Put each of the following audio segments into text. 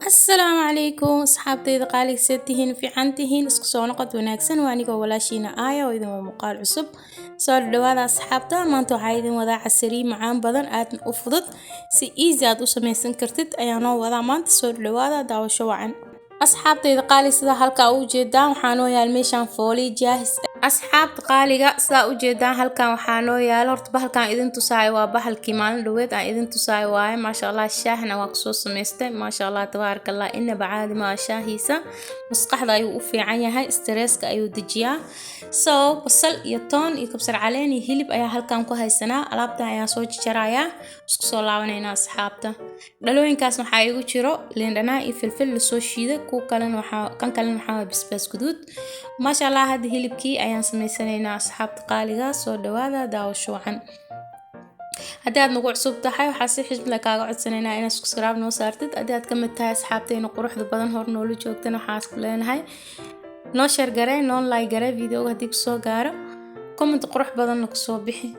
السلام عليكم أصحابتي قالي ستهين في عنتهين اسكسونا قد وناكسن وانيقو ولاشينا آية وإذن ومقال عصب صار دوادا أصحابتا ما انتو عايدين وضع عسري معان بدن آتن أفضت سي إيزي آدو سميسن كرتد أيانو وضع مانت صار دوادا داو شوعن أصحابتي قالي سدا هالكا وجدان وحانو يالميشان فولي جاهز أصحابتي قالي سدا وجدان هالكا وحانو يالورت بهالكا إذن تساعي وبهالكي مالن دويد إذن تساعي واي ما شاء الله الشاحنة وقصوص سميستي ما شاء الله تبارك الله إن بعاد ما شاهيسا مسقحدا أيو وفي عنيها استريسك أيو دجيا بصل يطون يكبسر عليني هيلب أيا هالكا كوهاي سنة ألابتا أيا سوج جرايا اسكسو لاونينا أصحابتا دلوين كاس waxaa igu jiro liin dhanaan iyo filfil la soo shiiday kan kalena waxaa basbaas guduud maasha Allah hadda hilibkii ayaan sameysanaynaa asxaabta qaaliga soo dhawaada daawasho wacan haddii aad nagu cusub tahay waxaa si xisb leh kaaga codsanaynaa inaad subscribe noo saartid haddii aad ka mid tahay asxaabteena quruxda badan hor noola joogtana waxaan isku leenahay noo share garee noo like garee videoga haddii kusoo gaaro comment qurux badanna kusoo bixi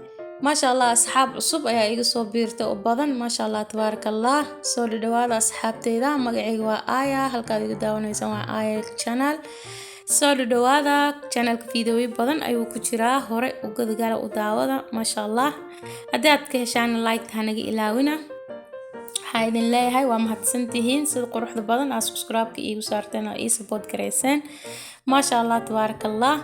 ما شاء الله أصحاب عصب أيا إيجو صوبيرته وبضن ما شاء الله تبارك الله سود دواد أصحاب تيدا مقعي آية هالكا داونا يسمى آية channel سود دواد channel كفيديوي بضن أيو كجرا هوري وقد قال وداودا ما شاء الله أدات كهشان لايك هنجي إلاونا حايدين لي هاي ومهتسنتهين سيد قروح بضن سبسكرايب كي إيجو صارتنا إي سبوت كريسين ما شاء الله تبارك الله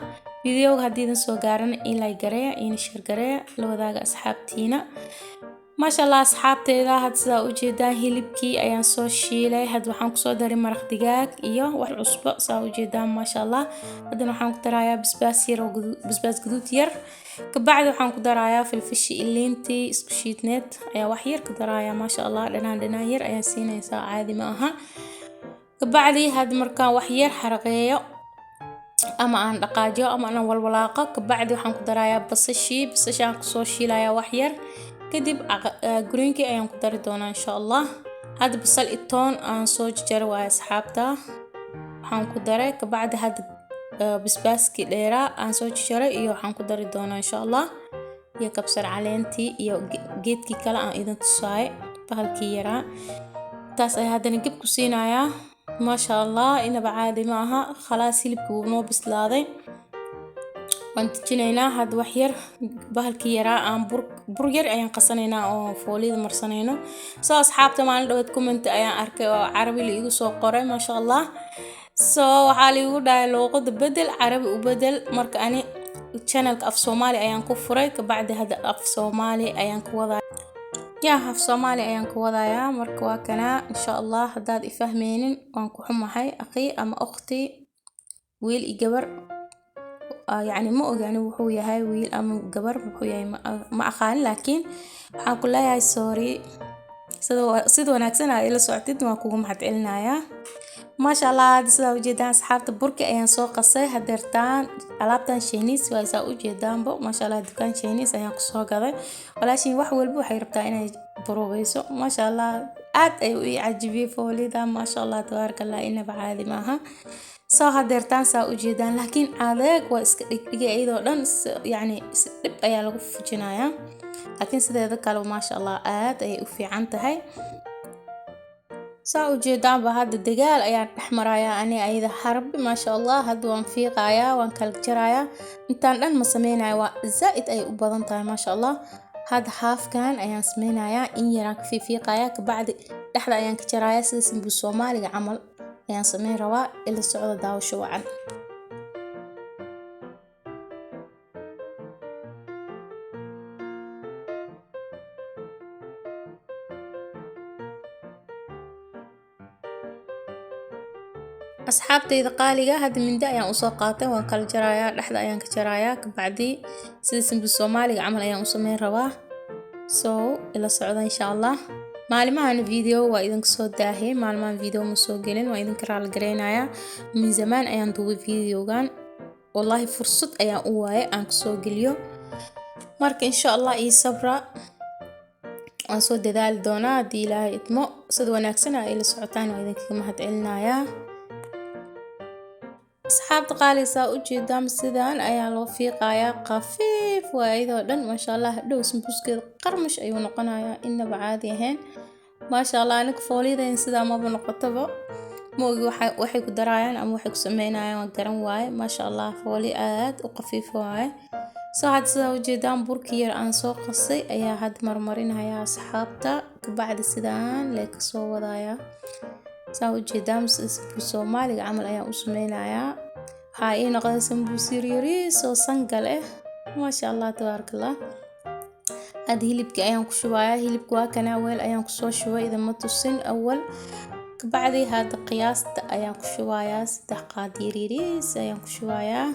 فيديو هديدن سو غارن إلى جريا إن شير جريا لو ذاك أصحابتينا ما شاء الله أصحابتيدا هاد سدا وجدان هيلبكي أيان سو شيلay هاد waxaan ku soo daray maraq digaag iyo wax cusbo saa wajidaan ma sha Allah hadana waxaan ku darayaa basbaas guduud yar ka bacdi waxaan ku darayaa filfish ilintii isku shiidneed ayaa wax yar ku darayaa ma sha Allah dhanaan yar ayaa siinaysaa caadi ma aha ka bacdi had markaan wax yar xaraqeeyo ama aan dhaqaajiyo ama aan walwalaaqo ka bacdi waxaan ku darayaa basashaan ku soo shiilayaa wax yar kadib greenkii ayaan ku dari doonaa insha Allah hadda basal itoon aan soo jaray waa asxaabta waxaan ku daray ka bacdi hadda basbaaskii dheeraa aan soo jaray iyo waxaan ku dari doonaa insha Allah iyo kabsar caleentii iyo geedkii kale aan idin tusaay bahalkii yaraa taas ay haddana gib ku siinayaa ما شاء الله إنه بعادي معها خلاص هلبك ونو بسلاده وانت جنينا هاد وحير بهالكيرا عن برجر أيان قصنينا أو فولي مرسنينه أصحاب تمان لو تكومنت أيان عربي اللي يجوا سوق قري ما شاء الله حالي ودا لغة بدل عربي وبدل مرك أني channel أف صومالي أيان كفري كبعد هذا أف صومالي أيان كوضع يا هف صومالي أيان كوضايا مركوا كنا إن شاء الله هداد إفهمين وانكو حمحي أخي أما أختي ويل إجبر يعني مو يعني وحوي هاي ويل أما جبر وحوي ما أخان لكن حنقول لها هاي سوري سيدو ناكسنا إلى سعتيد ما كوهم حتقلنا يا ما شاء الله هذا سدا وجدان أصحابته بركة أيان سوق قصي هدرتان ألابتان شينيس وإذا وجدان بو ما شاء الله دكان شينيس أيان قصوها قضي ولكن وحول بو حيربتا إنا بروغيسو ما شاء الله أي عجبي فولي دا ما شاء الله تبارك الله إنا بعادي معها هدرتان سا وجدان لكن عادك وإسكريك أيضا لن يعني سلب أيان لغف جنايا لكن سدا ذكالو ما شاء الله أي وفي عنتهاي saa ujeedaan ba hadda dagaal ayaan dhaxmarayaa ani ayda harb ma sha Allah hadda waan fiiqayaa waan kala jarayaa intaan dhan ma sameeynayo waa zaid ay u badan tahay ma sha Allah hadda halfkan ayaan sameeynayaa in yaraan ka fiiqayaa ka bacdi dhaxda ayaan ka jarayaa sida simbu Soomaaliga camal ayaan sameyn rabaa ila socda daawasho wacan أصحابتي قالية هذا من دا يعني أسوقاته وان كل جرايا لحظة أيان كجرايا كبعدي سلسلة بالصومالي عمل أيان أسمين رواه إلى الصعودة إن شاء الله معلومة عن الفيديو وإذن كسود داهي معلومة عن الفيديو مسوقلين وإذن كرال قرينايا من زمان أيان دوي فيديو كان والله فرصة أيان أواي أن كسوقليو مارك إن شاء الله إي صبرا أنسود دال دونا دي لا يتمو سدوا ناكسنا إلى الصعوتان وإذن كما هتقلنايا أصحاب قالي سا وجدان سدان أيان لو فيقايا خفيف وأيضا دن ما شاء الله دوس بوسكي قرمش أيو نقنايا إن بعادي هين maasha allah aniga fooliyadeen sidaa maba noqotaba moogi waxay ku darayaan ama waxay ku sameynayaan waan garan waaye maasha allah fooli aad u khafiif waaye soo had sidaa ujeedaan burkii yar aan soo qasay ayaa had marmarinayaa asxaabta kabacdi sidaan lee ka soo wadayaa saa ujeedaan sambuus soomaaliga camal ayaan u sameynayaa waxaa ii noqday sambuus yaryariis oo sangal ah maasha allah tabaarakallah هاد هيلبك أيام كشوايا هيلبك واكنا ويل أيام كسوشوا إذا ما تصين أول بعدي هاد قياس أيام كشوايا سدح قاديريريس أيام كشوايا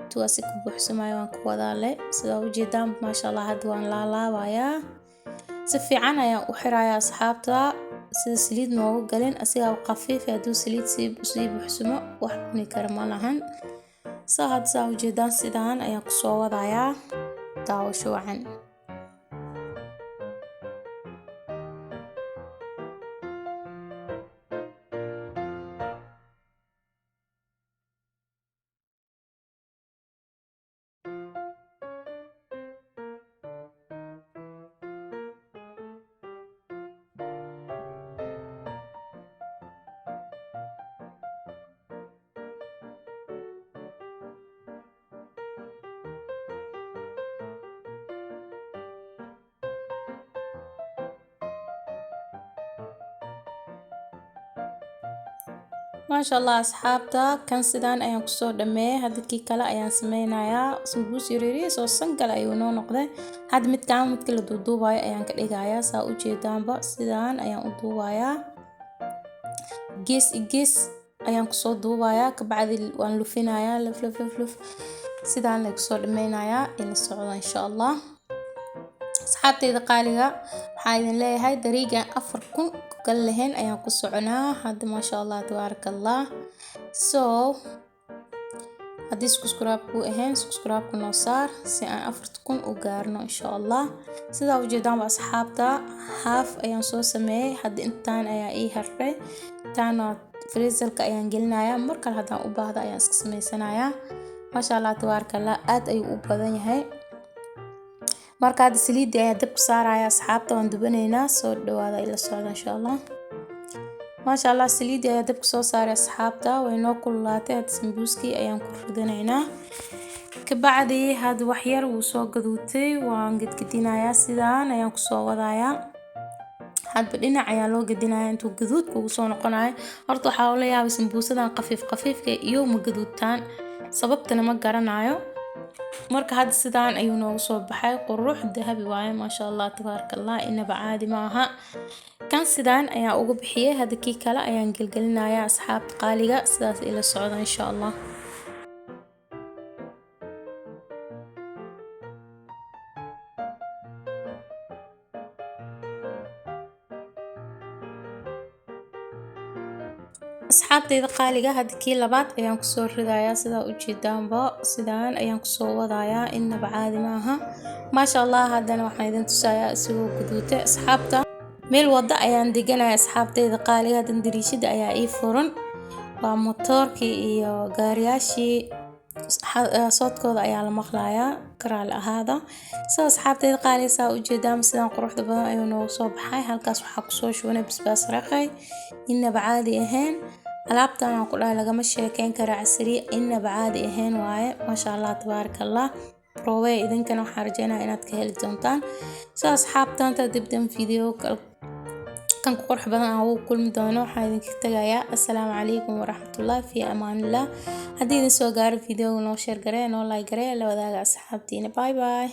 تواسك بحسما يوان كوادالي سداو جدام ما شاء الله هادوان لا وايا سفي عنا يا وحرايا أصحابتا سيد سليد نوغو قالين أسيغا وقفيف يدو سليد سيب بحسما وحبني كرمالهن ساهد ساو جدان سيدان أيام كسوا ضايا داو شوعن ما شاء الله أصحابتا كان سيدان أيام كسور دمي هاد كي كلا أيام سمينايا سمبوس يريريس oo sangal ayuu noo noqday had mid kala duuduubaya ayaan ka dhigayaa saa u jeedaanba sidaan ayaan u duubayaa gees ayaan ku soo duubayaa ka bacdi waan lufinayaa luf sidaan la soo dhameynayaa ila socdo insha Allah asxaabtayda qaaliga waxaa idin leeyahay dariigan 4,000 كلهن أيام كسرنا هذا ما شاء الله تبارك الله هذي سكسكراب كوهن سكسكراب كنصار سأن أفرتكم وقارنا إن شاء الله سيدا وجدان بأصحابتا حاف أيام سو سمي هاد إنتان أيام هرّي تانا فريزلك أيام قلنا يا مركل هذا أوبا هذا أيام سكسمي سنايا ما شاء الله تبارك الله آد أي أوبا ذي هاي markaad saliid ay dab ku saaraya asxaabta waan dubanayna soo dhawaada ila socda insha Allah ma sha Allah saliid ay dab ku soo saaray asxaabta way noo kululaatay had sambuuski ayaan ku ridanaynaa ka bacdi had wax yar uu soo gaduutay waan gadgadinayaa sidaan ayaan ku soo wadayaa hadba dhinac ayaa loo gadinayaa intuu gaduudku ugu soo noqonayo horta waxa la yaabay sambuusadan qafiifka iyo ma gaduudtaan sababtana ma garanayo marka had sidaan ayuu noogu soo baxay qurux dahabi waaye ma sha Allah tabarakallah inaba caadi maaha kan sidaan ayaa ugu bixiyay hada kii kale ayaan gelgelinayaa asxaabta qaaliga sidaas ila socda insha Allah asxaabtayda qaaliga hadda kii labaad ayaan ku soo ridayaa sida u jeedaanba sidaan ayaan ku soo wadayaa inaba caadi maaha ma sha Allah hadana waxaan idin tusayaa isagoo guduuta asxaabta meel wada ayaan deganayaa asxaabtayda qaaliga hadan dariishada ayaa ii furan waa motorkii iyo gaariyaashii صوتكooda ayaa la maqlayaa karaal ahaada soo asxaabtayda qaaliga saa u jeedaan sidaan quruxda badan ayuu noo soo baxay halkaas waxa ku soo shubanay basbaas raqay inaba caadi ahayn alaabtan aan ku dhahay lagama sheekeyn karo casri inaba caadi ahayn waaye ma sha Allah tabarakallah probe idinkana waxaan rajaynayaa inaad ka heli doontaan soo asxaabtan dibdan video كان قرح بدنا أو كل مدانو حايدين كتجايا السلام عليكم ورحمة الله في أمان الله هدي نسوا قارب فيديو ونو شير قريه نو لايك قريه لو ذاك أصحابتينا باي باي.